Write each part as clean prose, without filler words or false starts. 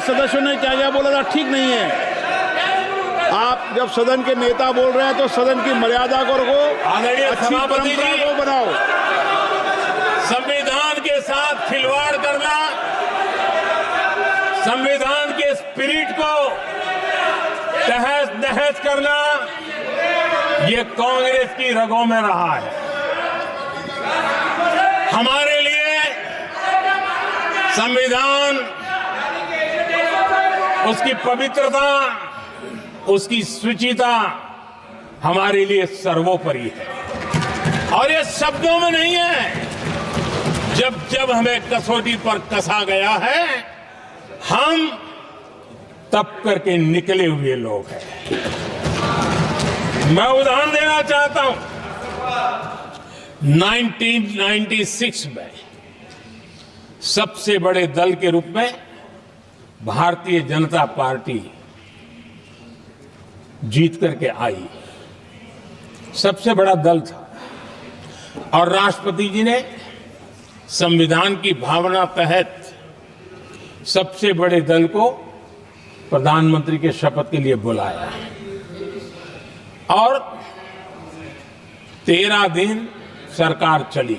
सदस्यों ने क्या क्या बोला था ठीक नहीं है। आप जब सदन के नेता बोल रहे हैं तो सदन की मर्यादा को रखो, अच्छी परंपरा को बनाओ। संविधान के साथ खिलवाड़ करना, संविधान के स्पिरिट को तहस नहस करना, ये कांग्रेस की रगों में रहा है। हमारे लिए संविधान, उसकी पवित्रता, उसकी शुचिता हमारे लिए सर्वोपरि है। और ये शब्दों में नहीं है, जब जब हमें कसौटी पर कसा गया है, हम तप करके निकले हुए लोग हैं। मैं उदाहरण देना चाहता हूं। 1996 में सबसे बड़े दल के रूप में भारतीय जनता पार्टी जीत करके आई, सबसे बड़ा दल था। और राष्ट्रपति जी ने संविधान की भावना तहत सबसे बड़े दल को प्रधानमंत्री के शपथ के लिए बुलाया और 13 दिन सरकार चली।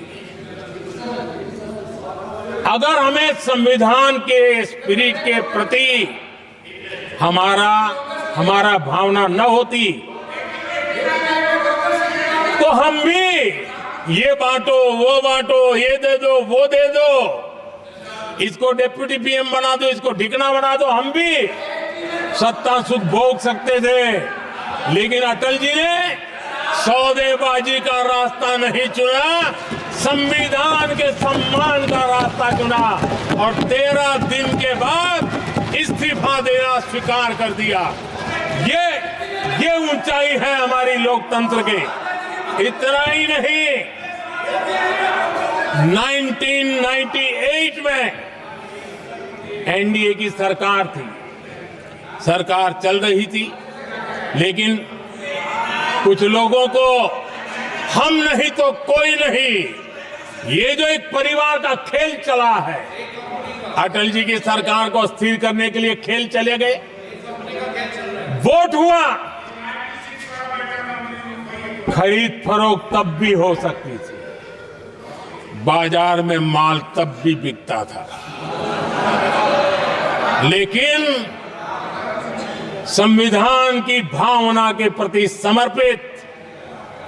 अगर हमें संविधान के स्पिरिट के प्रति हमारा भावना न होती तो हम भी ये बांटो, वो बांटो, ये दे दो, वो दे दो, इसको डिप्टी पीएम बना दो, इसको ढिकना बना दो, हम भी सत्ता सुख भोग सकते थे। लेकिन अटल जी ने सौदेबाजी का रास्ता नहीं चुना, संविधान के सम्मान का रास्ता चुना और 13 दिन के बाद इस्तीफा देना स्वीकार कर दिया। ये ऊंचाई है हमारी लोकतंत्र के। इतना ही नहीं, 1998 में एनडीए की सरकार थी, सरकार चल रही थी, लेकिन कुछ लोगों को हम नहीं तो कोई नहीं, ये जो एक परिवार का खेल चला है, अटल जी की सरकार को अस्थिर करने के लिए खेल चले गए। वोट हुआ, खरीद फरोख्त तब भी हो सकती थी, बाजार में माल तब भी बिकता था, लेकिन संविधान की भावना के प्रति समर्पित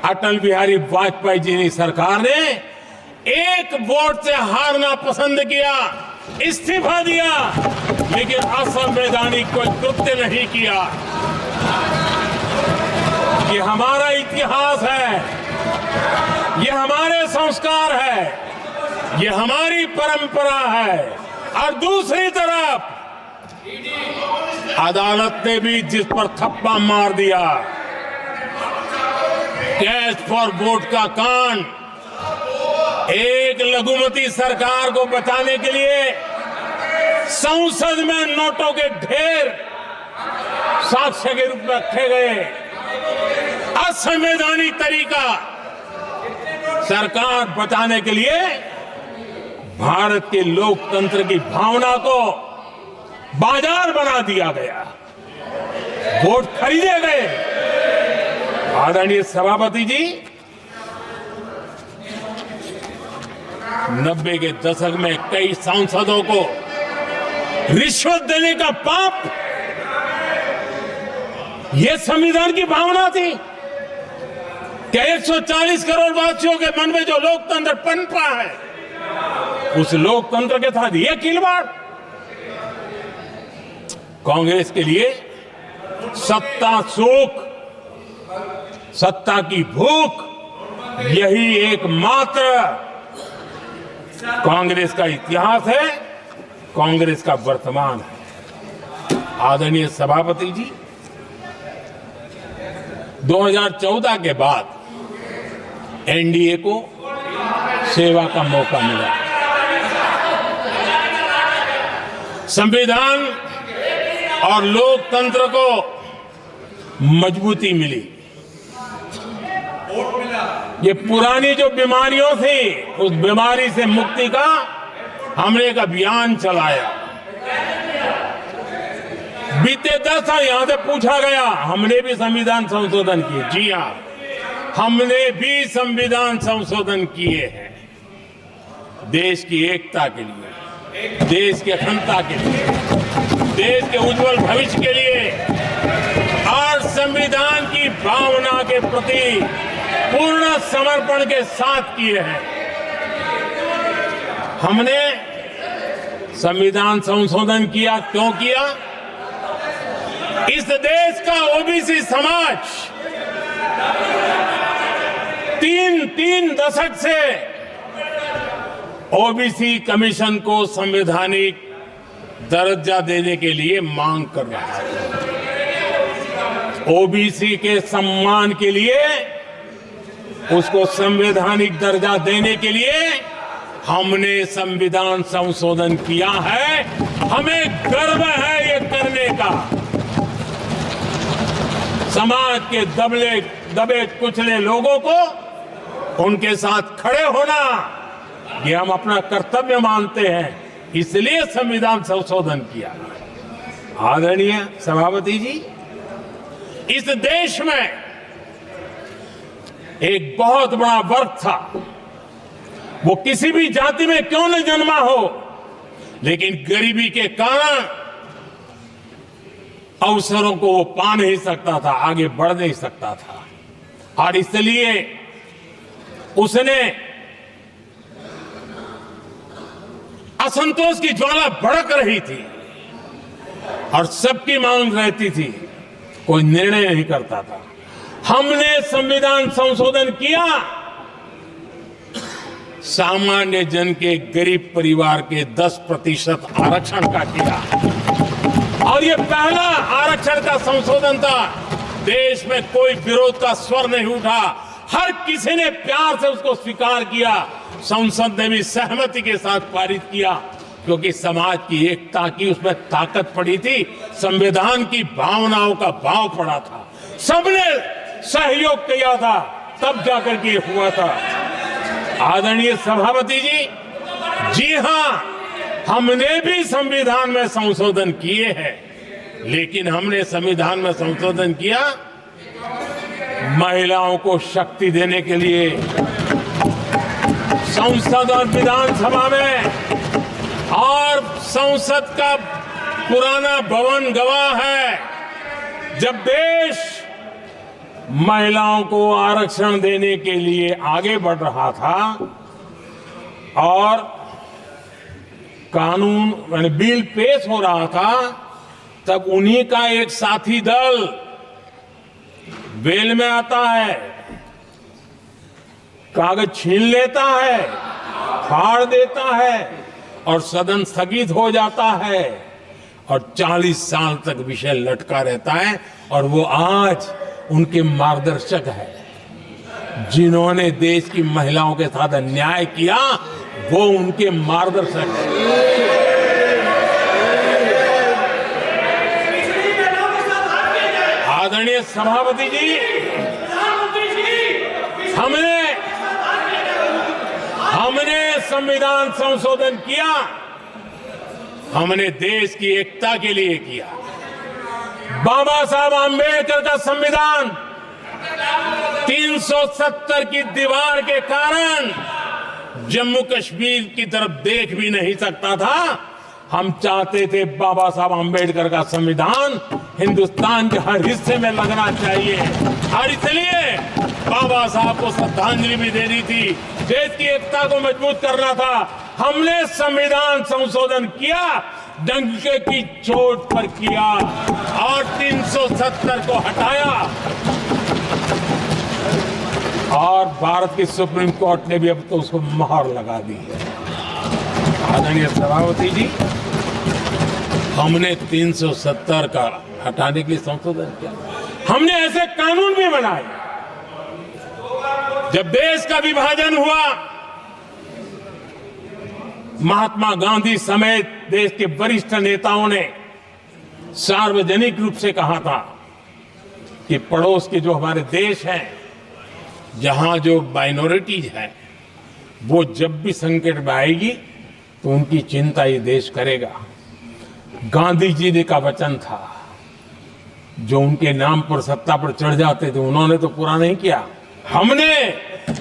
अटल बिहारी वाजपेयी जी की सरकार ने एक वोट से हारना पसंद किया, इस्तीफा दिया, लेकिन असंवैधानिक कोई कृत्य नहीं किया। ये हमारा इतिहास है, ये हमारे संस्कार है, ये हमारी परंपरा है। और दूसरी तरफ अदालत ने भी जिस पर थप्पा मार दिया, कैश फॉर वोट का कांड, एक लघुमती सरकार को बचाने के लिए संसद में नोटों के ढेर साक्ष्य के रूप में रखे गए, असंवैधानिक तरीका। सरकार बचाने के लिए भारत के लोकतंत्र की भावना को बाजार बना दिया गया, वोट खरीदे गए। आदरणीय सभापति जी, 90 के दशक में कई सांसदों को रिश्वत देने का पाप, यह संविधान की भावना थी कि 140 करोड़ वासियों के मन में जो लोकतंत्र पनपा है, उस लोकतंत्र के साथ यह खिलवाड़। कांग्रेस के लिए सत्ता सुख, सत्ता की भूख, यही एकमात्र कांग्रेस का इतिहास है, कांग्रेस का वर्तमान है। आदरणीय सभापति जी, 2014 के बाद एनडीए को सेवा का मौका मिला, संविधान और लोकतंत्र को मजबूती मिली। ये पुरानी जो बीमारियों थी, उस बीमारी से मुक्ति का हमने एक अभियान चलाया। बीते 10 साल यहां से पूछा गया, हमने भी संविधान संशोधन किए। जी हाँ, हमने भी संविधान संशोधन किए हैं देश की एकता के लिए, देश की अखंडता के लिए, देश के उज्जवल भविष्य के लिए और संविधान की भावना के प्रति पूर्ण समर्पण के साथ किए हैं। हमने संविधान संशोधन किया, क्यों किया? इस देश का ओबीसी समाज तीन दशक से ओबीसी कमीशन को संवैधानिक दर्जा देने के लिए मांग कर रहा है। ओबीसी के सम्मान के लिए, उसको संवैधानिक दर्जा देने के लिए हमने संविधान संशोधन किया है। हमें गर्व है ये करने का। समाज के दबे कुचले लोगों को उनके साथ खड़े होना, ये हम अपना कर्तव्य मानते हैं, इसलिए संविधान संशोधन किया। आदरणीय सभापति जी, इस देश में एक बहुत बड़ा वर्ग था, वो किसी भी जाति में क्यों न जन्मा हो, लेकिन गरीबी के कारण अवसरों को वो पा नहीं सकता था, आगे बढ़ नहीं सकता था, और इसलिए उसने असंतोष की ज्वाला भड़क रही थी और सबकी मांग रहती थी, कोई निर्णय नहीं करता था। हमने संविधान संशोधन किया, सामान्य जन के गरीब परिवार के 10% आरक्षण का किया, और ये पहला आरक्षण का संशोधन था। देश में कोई विरोध का स्वर नहीं उठा, हर किसी ने प्यार से उसको स्वीकार किया। संसद ने भी सहमति के साथ पारित किया, क्योंकि समाज की एकता की उसमें ताकत पड़ी थी, संविधान की भावनाओं का भाव पड़ा था, सबने सहयोग किया था, तब जाकर के हुआ था। आदरणीय सभापति जी, जी हां, हमने भी संविधान में संशोधन किए हैं, लेकिन हमने संविधान में संशोधन किया महिलाओं को शक्ति देने के लिए। संसद और विधानसभा में, और संसद का पुराना भवन गवाह है, जब देश महिलाओं को आरक्षण देने के लिए आगे बढ़ रहा था और कानून यानी बिल पेश हो रहा था, तब उन्हीं का एक साथी दल वेल में आता है, कागज छीन लेता है, फाड़ देता है और सदन स्थगित हो जाता है, और 40 साल तक विषय लटका रहता है। और वो आज उनके मार्गदर्शक है, जिन्होंने देश की महिलाओं के साथ अन्याय किया, वो उनके मार्गदर्शक है। आदरणीय सभापति जी, हमने संविधान संशोधन किया, हमने देश की एकता के लिए किया। बाबा साहब आंबेडकर का संविधान 370 की दीवार के कारण जम्मू कश्मीर की तरफ देख भी नहीं सकता था। हम चाहते थे बाबा साहब आंबेडकर का संविधान हिंदुस्तान के हर हिस्से में लगना चाहिए, और इसलिए बाबा साहब को श्रद्धांजलि भी देनी थी, देश की एकता को मजबूत करना था। हमने संविधान संशोधन किया, डंके की चोट पर किया, और 370 को हटाया, और भारत की सुप्रीम कोर्ट ने भी अब तो उसको मोहर लगा दी है। आदरणीय सभापति जी, हमने 370 का हटाने के लिए संशोधन किया। हमने ऐसे कानून भी बनाए। जब देश का विभाजन हुआ, महात्मा गांधी समेत देश के वरिष्ठ नेताओं ने सार्वजनिक रूप से कहा था कि पड़ोस के जो हमारे देश हैं, जहां जो माइनॉरिटीज है, वो जब भी संकट में आएगी तो उनकी चिंता ये देश करेगा। गांधी जी ने का वचन था, जो उनके नाम पर सत्ता पर चढ़ जाते थे उन्होंने तो पूरा नहीं किया। हमने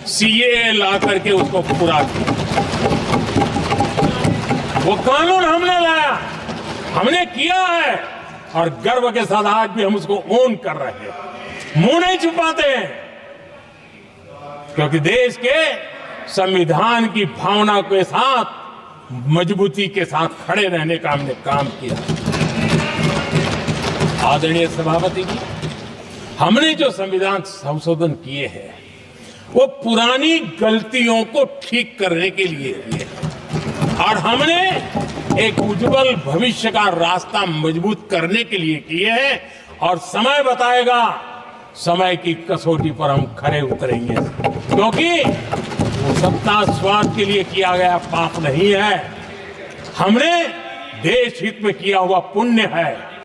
सीए ला करके उसको पूरा किया। वो कानून हमने लाया, हमने किया है और गर्व के साथ आज भी हम उसको ओन कर रहे हैं, मुंह नहीं छुपाते हैं, क्योंकि देश के संविधान की भावना के साथ मजबूती के साथ खड़े रहने का हमने काम किया। आदरणीय सभापति जी, हमने जो संविधान संशोधन किए हैं वो पुरानी गलतियों को ठीक करने के लिए किए और हमने एक उज्जवल भविष्य का रास्ता मजबूत करने के लिए किए हैं और समय बताएगा, समय की कसौटी पर हम खरे उतरेंगे, क्योंकि वो सत्ता स्वार्थ के लिए किया गया पाप नहीं है, हमने देश हित में किया हुआ पुण्य है।